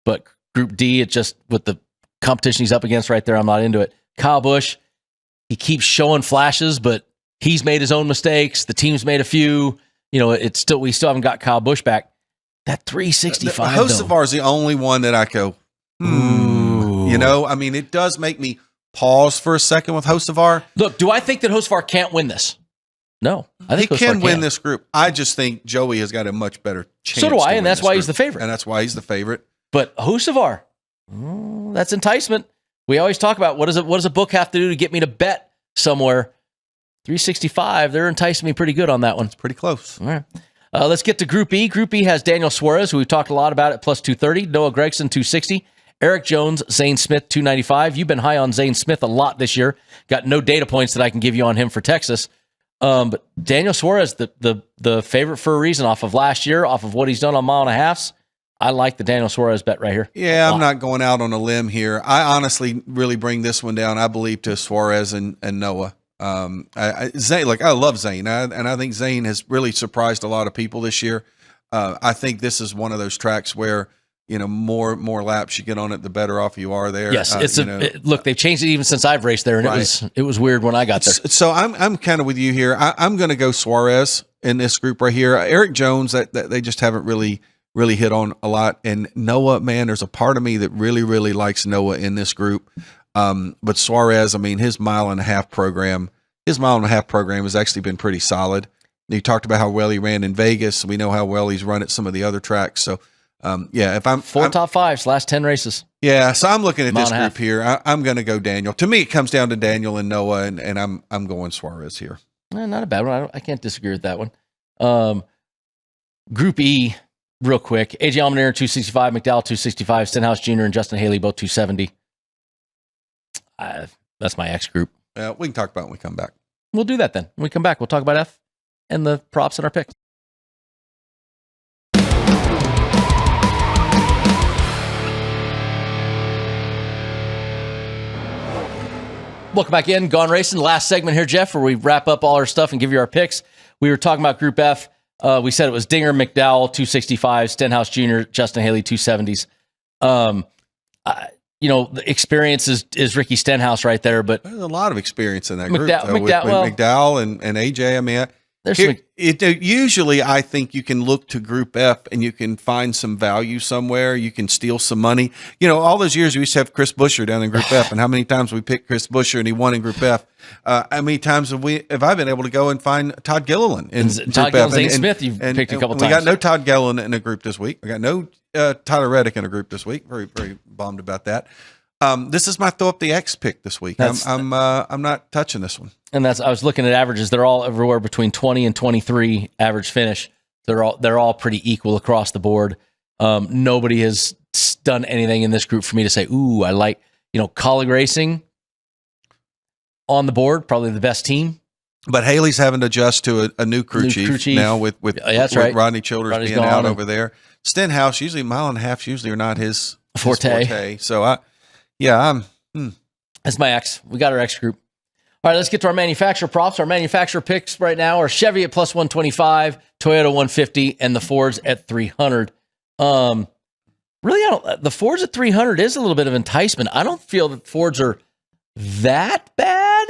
S1: but Group D, it just with the competition he's up against right there, I'm not into it. Kyle Busch, he keeps showing flashes, but he's made his own mistakes. The team's made a few. We still haven't got Kyle Busch back. That 365.
S2: Hocevar is the only one that I go, I mean, it does make me pause for a second with Hocevar.
S1: Look, do I think that Hocevar can't win this? No, I think
S2: he can win this group. I just think Joey has got a much better chance.
S1: So do I, and that's why he's the favorite.
S2: And that's why he's the favorite.
S1: But Hocevar, that's enticement. We always talk about what does a book have to do to get me to bet somewhere. 365, they're enticing me pretty good on that one.
S2: It's pretty close.
S1: All right. Let's get to Group E. Group E has Daniel Suarez, who we've talked a lot about at plus 230, Noah Gragson, 260, Eric Jones, Zane Smith, 295. You've been high on Zane Smith a lot this year. Got no data points that I can give you on him for Texas. But Daniel Suarez, the favorite for a reason off of last year, off of what he's done on mile and a halfs. I like the Daniel Suarez bet right here.
S2: Yeah, I'm not going out on a limb here. I honestly really bring this one down, I believe, to Suarez and Noah. Zane, I love Zane, and I think Zane has really surprised a lot of people this year. I think this is one of those tracks where more laps you get on it, the better off you are there.
S1: Yes, look, they've changed it even since I've raced there, and it was weird when I got there.
S2: So I'm kind of with you here. I'm going to go Suarez in this group right here. Eric Jones, that they just haven't really hit on a lot, and Noah, man, there's a part of me that really likes Noah in this group. But Suarez, I mean, his mile and a half program has actually been pretty solid. You talked about how well he ran in Vegas. We know how well he's run at some of the other tracks. So, if I'm
S1: top fives last 10 races.
S2: Yeah. So I'm looking at this group here. I'm going to go Daniel. To me, it comes down to Daniel and Noah, and I'm going Suarez here.
S1: Not a bad one. I can't disagree with that one. Group E, real quick. AJ Allmendinger, 265, McDowell, 265, Stenhouse Jr. and Justin Haley, both 270. That's my X group.
S2: We can talk about it when we come back.
S1: We'll do that then. When we come back, we'll talk about F and the props and our picks. Welcome back in. Gone Racin'. Last segment here, Jeff, where we wrap up all our stuff and give you our picks. We were talking about Group F. We said it was Dinger, McDowell, 265, Stenhouse Jr., Justin Haley, 270s. The experience is Ricky Stenhouse right there, but
S2: there's a lot of experience in that group.
S1: McDowell
S2: and AJ. I mean, usually I think you can look to Group F and you can find some value somewhere. You can steal some money. All those years we used to have Chris Buescher down in Group F, and how many times we picked Chris Buescher and he won in Group F. How many times have I been able to go and find Todd Gilliland in Group F?
S1: Zane Smith, you've picked a couple times.
S2: We got no Todd Gilliland in a group this week. We got no Tyler Reddick in a group this week. Very, very bummed about that. This is my throw up the X pick this week. I'm not touching this one.
S1: And I was looking at averages. They're all everywhere between 20 and 23 average finish. They're all pretty equal across the board. Nobody has done anything in this group for me to say, ooh, I like, Colleague Racing on the board, probably the best team.
S2: But Haley's having to adjust to a new crew chief now with
S1: right.
S2: Rodney Childers being out over there. Stenhouse, usually mile and a half usually are not his forte. So
S1: that's my X. We got our X group. All right, let's get to our manufacturer props. Our manufacturer picks right now are Chevy at plus 125, Toyota 150, and the Fords at 300. Really, the Fords at 300 is a little bit of enticement. I don't feel that Fords are that bad.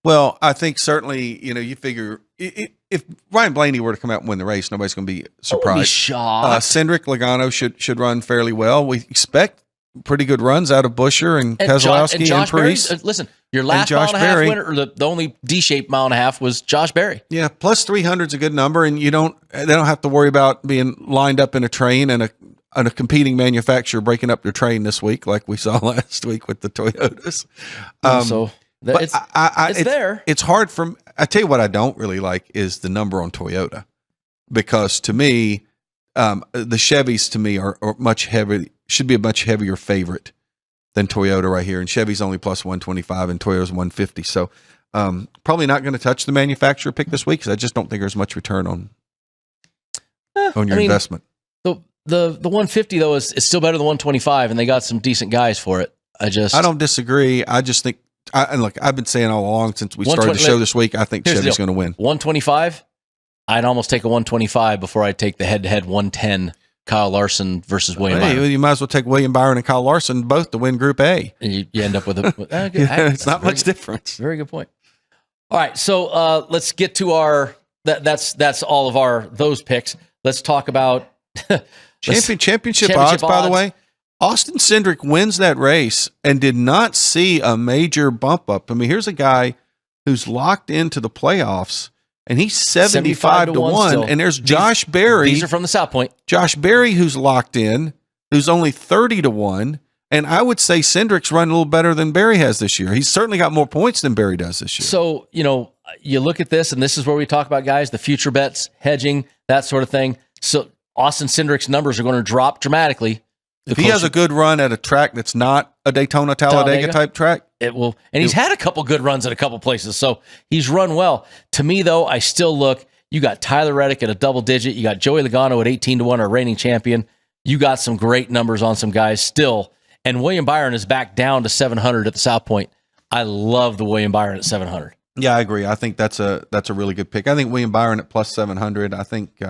S2: Well, I think certainly, you figure if Ryan Blaney were to come out and win the race, nobody's going to be surprised.
S1: Be shocked.
S2: Cindric, Logano should run fairly well. We expect pretty good runs out of Buescher and Keselowski and Paris.
S1: Listen, your last mile and a half winner, or the only D-shaped mile and a half was Josh Berry.
S2: Yeah, plus 300 is a good number, and they don't have to worry about being lined up in a train and a competing manufacturer breaking up their train this week, like we saw last week with the Toyotas. It's there. It's hard I tell you what I don't really like is the number on Toyota, because to me, the Chevys to me are much heavy. Should be a much heavier favorite Toyota right here. And Chevy's only plus 125 and Toyota's 150. So probably not going to touch the manufacturer pick this week because I just don't think there's much return on your investment.
S1: The 150 though is still better than 125, and they got some decent guys for it. I don't
S2: disagree. I just think, and look, I've been saying all along since we started the show this week, I think Chevy's going to win.
S1: 125, I'd almost take a 125 before I take the head-to-head 110 Kyle Larson versus William Byron.
S2: You might as well take William Byron and Kyle Larson both to win Group A.
S1: And you end up with
S2: it's not much difference.
S1: Very good point. All right, so let's get to our that's all of those picks. Let's talk about
S2: championship odds, by the way. Austin Cindric wins that race and did not see a major bump up. I mean, here's a guy who's locked into the playoffs, and he's 75 to 1. Still. And there's Josh Berry.
S1: These are from the South Point.
S2: Josh Berry, who's locked in, who's only 30 to 1. And I would say Cindric's running a little better than Berry has this year. He's certainly got more points than Berry does this year.
S1: So, you look at this, and this is where we talk about, guys, the future bets, hedging, that sort of thing. So Austin Cindric's numbers are going to drop dramatically.
S2: If he has a good run at a track that's not a Daytona Talladega type track,
S1: it will. And he's had a couple good runs at a couple places, so he's run well. To me, though, I still look. You got Tyler Reddick at a double digit. You got Joey Logano at 18 to 1, our reigning champion. You got some great numbers on some guys still. And William Byron is back down to 700 at the South Point. I love the William Byron at 700.
S2: Yeah, I agree. I think that's a really good pick. I think William Byron at plus 700. I think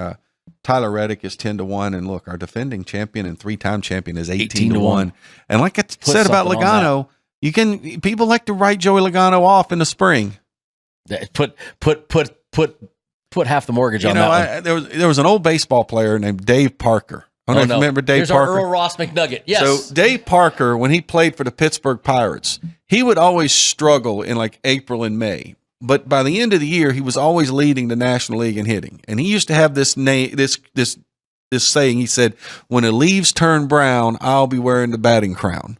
S2: Tyler Reddick is 10 to 1. And look, our defending champion and 3-time champion is 18 to 1. And like I said about Logano, people like to write Joey Logano off in the spring.
S1: Put half the mortgage on that one.
S2: There was an old baseball player named Dave Parker. I don't know if you remember Dave Parker.
S1: Our Earl Ross McNugget. Yes.
S2: So Dave Parker, when he played for the Pittsburgh Pirates, he would always struggle in like April and May. But by the end of the year, he was always leading the National League in hitting. And he used to have this saying. He said, "When the leaves turn brown, I'll be wearing the batting crown."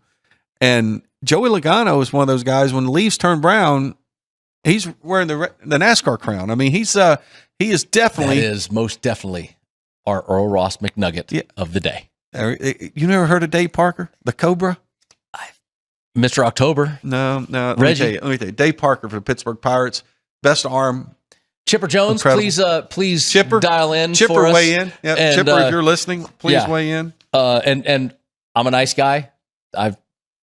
S2: And Joey Logano is one of those guys. When the leaves turn brown, he's wearing the NASCAR crown. I mean, he is definitely
S1: most definitely our Earl Ross McNugget of the day.
S2: You never heard of Dave Parker, the Cobra?
S1: Mr. October.
S2: No. Let me tell you. Dave Parker for the Pittsburgh Pirates, best arm.
S1: Chipper Jones, please
S2: Chipper,
S1: dial in.
S2: Chipper,
S1: for us.
S2: weigh in. Yeah, and, Chipper, if you're listening, please weigh in.
S1: And I'm a nice guy. I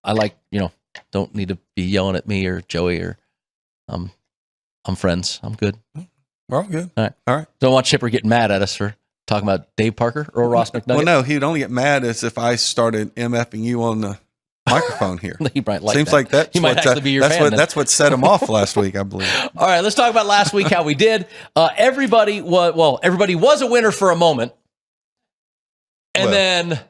S1: like, don't need to be yelling at me or Joey or I'm friends. I'm good.
S2: We're all good.
S1: All
S2: right.
S1: Don't want Chipper getting mad at us for talking about Dave Parker or Ross McNugget.
S2: Well, no, he'd only get mad as if I started MFing you on the microphone here.
S1: He might like
S2: Seems
S1: that.
S2: like that.
S1: He might actually be your fan.
S2: That's what set him off last week, I believe.
S1: All right, let's talk about last week, how we did. Everybody was a winner for a moment. And then...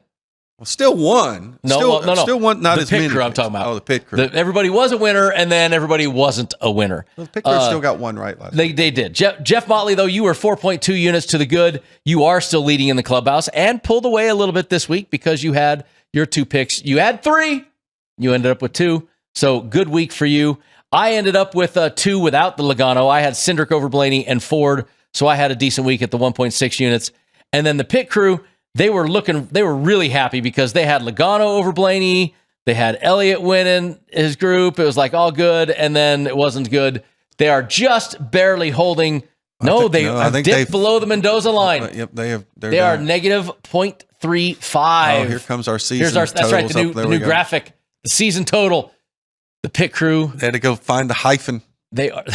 S2: still won.
S1: No.
S2: Still won, not as many.
S1: The pit crew I'm talking about.
S2: Oh, the pit crew.
S1: Everybody was a winner, and then everybody wasn't a winner.
S2: Well, the pit crew still got one right last week.
S1: They did. Jeff Motley, though, you were 4.2 units to the good. You are still leading in the clubhouse and pulled away a little bit this week because you had your 2 picks. You had 3. You ended up with 2. So good week for you. I ended up with 2 without the Logano. I had Cindric over Blaney and Ford. So I had a decent week at the 1.6 units. And then the pit crew, they were really happy because they had Logano over Blaney. They had Elliott winning his group. It was like all good. And then it wasn't good. They are just barely holding. I think dipped below the Mendoza line.
S2: Yep. They
S1: are negative 0.35.
S2: Oh, here comes our season.
S1: That's right. The new graphic. The season total, the pit crew.
S2: They had to go find the hyphen.
S1: They are.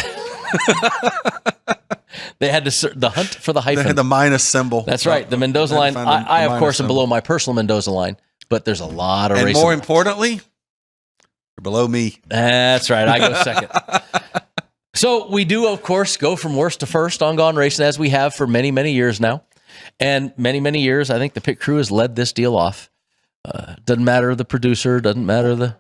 S1: They had the hunt for the hyphen.
S2: They had the minus symbol.
S1: That's right. The Mendoza line. I of course, am below my personal Mendoza line, but there's a lot of racing.
S2: And more importantly, you're below me.
S1: That's right. I go second. So we do, of course, go from worst to first on Gone Racin, as we have for many, many years now. And many, many years, I think the pit crew has led this deal off. Doesn't matter the producer, doesn't matter the...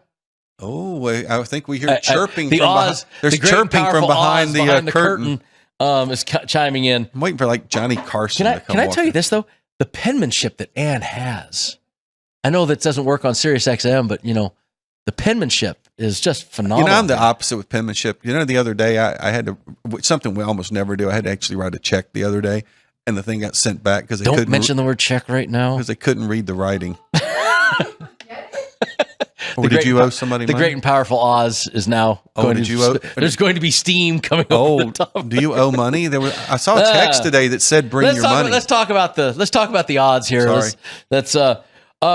S2: Oh, I think we hear chirping
S1: from
S2: behind. There's chirping from behind the curtain.
S1: Is chiming in.
S2: I'm waiting for like Johnny Carson to come.
S1: Can I tell you this, though? The penmanship that Ann has. I know that doesn't work on Sirius XM, but, the penmanship is just phenomenal.
S2: I'm the opposite with penmanship. The other day I had to, something we almost never do, I had to actually write a check the other day, and the thing got sent back because they couldn't.
S1: Don't mention the word check right now.
S2: Because they couldn't read the writing. Or did you owe somebody
S1: the
S2: money?
S1: great and powerful Oz is now there's going to be steam coming over the top.
S2: Do you owe money? I saw a text today that said bring your money.
S1: Let's talk about the odds here.
S2: Sorry.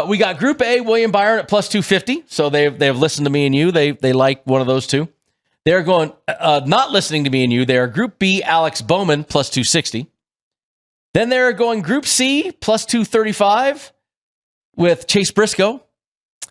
S1: We got Group A, William Byron at plus 250. So they've listened to me and you. They like one of those two. They're going not listening to me and you. They are Group B, Alex Bowman plus 260. Then they're going Group C plus 235 with Chase Briscoe.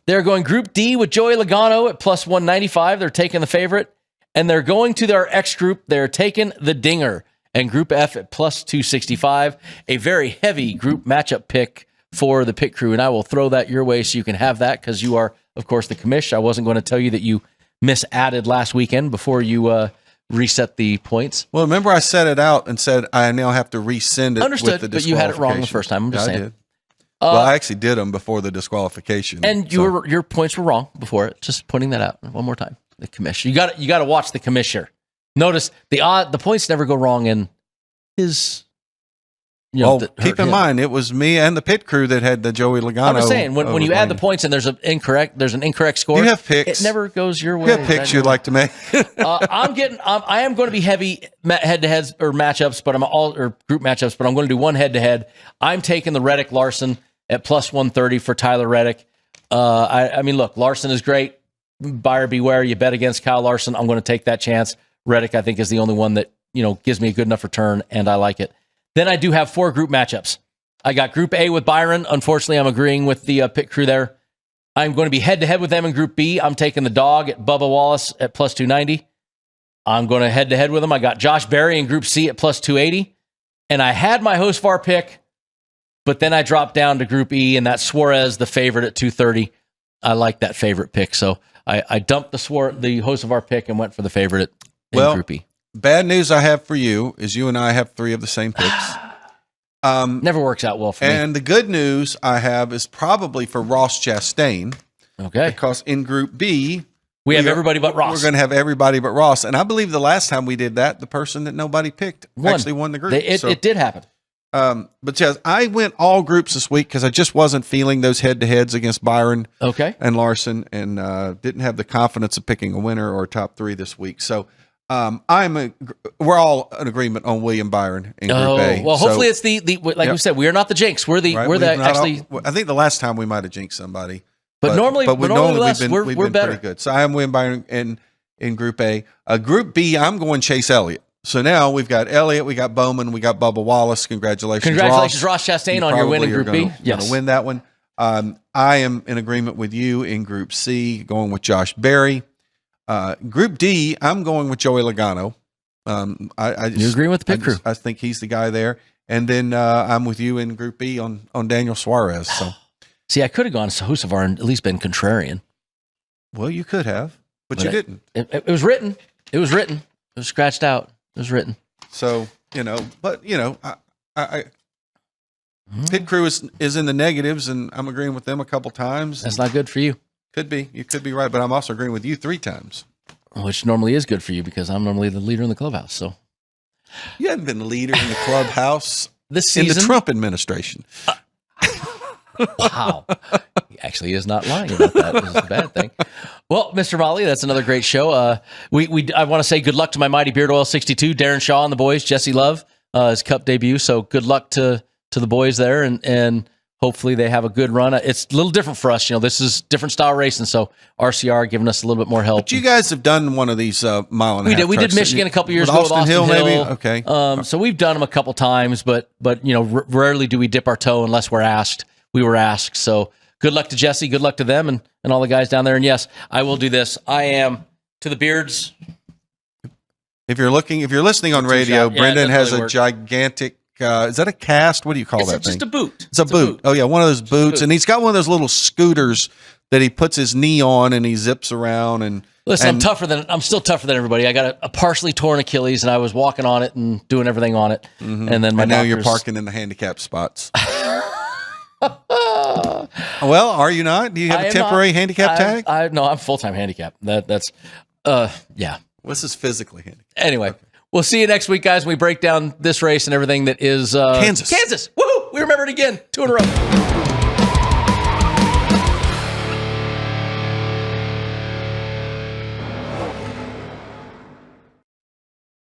S1: They're going Group D with Joey Logano at plus 195. They're taking the favorite. And they're going to their X group. They're taking the Dinger. And Group F at plus 265. A very heavy group matchup pick for the pit crew. And I will throw that your way so you can have that because you are, of course, the commish. I wasn't going to tell you that you misadded last weekend before you reset the points.
S2: Well, remember I set it out and said I now have to resend it.
S1: Understood,
S2: with the
S1: but you had it wrong the first time. I'm just saying.
S2: I did. Well, I actually did them before the disqualification.
S1: And your points were wrong before it. Just pointing that out one more time. The commish. You got to watch the commish here. Notice the points never go wrong in his.
S2: Keep in mind it was me and the pit crew that had the Joey Logano.
S1: I'm just saying when you add the points and there's an incorrect score.
S2: You have picks.
S1: It never goes your way.
S2: You have picks you'd like to make.
S1: I am going to be heavy head-to-heads or matchups, but group matchups. But I'm going to do one head-to-head. I'm taking the Reddick Larson at plus 130 for Tyler Reddick. I mean, look, Larson is great. Buyer beware. You bet against Kyle Larson. I'm going to take that chance. Reddick, I think, is the only one that gives me a good enough return, and I like it. Then I do have 4 group matchups. I got Group A with Byron. Unfortunately, I'm agreeing with the pit crew there. I'm going to be head-to-head with them in Group B. I'm taking the dog at Bubba Wallace at plus 290. I'm going to head-to-head with them. I got Josh Berry in Group C at plus 280. And I had my Hosvar pick, but then I dropped down to Group E, and that's Suarez, the favorite at 230. I like that favorite pick, so I dumped the Hosvar pick and went for the favorite in Group E.
S2: Bad news I have for you is you and I have 3 of the same picks.
S1: Never works out well for me.
S2: And the good news I have is probably for Ross Chastain.
S1: Okay.
S2: Because in Group B,
S1: we have everybody but Ross.
S2: We're going to have everybody but Ross. And I believe the last time we did that, the person that nobody picked actually won the group.
S1: It did happen.
S2: But Chaz, I went all groups this week because I just wasn't feeling those head-to-heads against Byron and Larson and didn't have the confidence of picking a winner or a top 3 this week. So we're all in agreement on William Byron in Group A.
S1: Well, hopefully it's we said, we are not the jinx. We're actually.
S2: I think the last time we might have jinxed somebody,
S1: but normally we've been
S2: better.
S1: Pretty
S2: good. So I am William Byron in Group A. Group B, I'm going Chase Elliott. So now we've got Elliott, we got Bowman, we got Bubba Wallace. Congratulations,
S1: Ross Chastain, on your win in Group B.
S2: Yes, going to win that one. I am in agreement with you in Group C, going with Josh Berry. Group D, I'm going with Joey Logano.
S1: You agree with the pit crew?
S2: I think he's the guy there. And then I'm with you in Group B on Daniel Suarez. So,
S1: see, I could have gone to Hosvar and at least been contrarian.
S2: Well, you could have, but you didn't.
S1: It was written. It was written. It was scratched out. It was written.
S2: So I pit crew is in the negatives, and I'm agreeing with them a couple times.
S1: That's not good for you.
S2: Could be. You could be right, but I'm also agreeing with you 3 times.
S1: Which normally is good for you because I'm normally the leader in the clubhouse. So
S2: you haven't been the leader in the clubhouse
S1: this season
S2: in the Trump administration.
S1: Wow. He actually is not lying about that. This is a bad thing. Well, Mr. Motley, that's another great show. I want to say good luck to my Mighty Beard Oil 62, Darren Shaw and the boys, Jesse Love, his Cup debut. So good luck to the boys there, and hopefully they have a good run. It's a little different for us. This is different style racing, so RCR giving us a little bit more help.
S2: But you guys have done one of these mile and a half.
S1: We did Michigan a couple years ago with Austin Hill.
S2: Maybe? Okay.
S1: So we've done them a couple times, but rarely do we dip our toe unless we're asked. We were asked. So good luck to Jesse. Good luck to them and all the guys down there. And yes, I will do this. I am to the Beards.
S2: If you're listening on radio, Brendan has a gigantic. Is that a cast? What do you call that thing?
S1: It's just a boot.
S2: It's a boot. Oh yeah, one of those boots, and he's got one of those little scooters that he puts his knee on and he zips around. And
S1: listen, I'm still tougher than everybody. I got a partially torn Achilles, and I was walking on it and doing everything on it. Mm-hmm. And then
S2: now you're parking in the handicap spots. Well, are you not? Do you have a temporary handicap tag?
S1: No, I'm full-time handicap. That's yeah.
S2: This is physically handicapped.
S1: Anyway, we'll see you next week, guys, when we break down this race and everything that is
S2: Kansas.
S1: Woohoo! We remembered again. 2 in a row.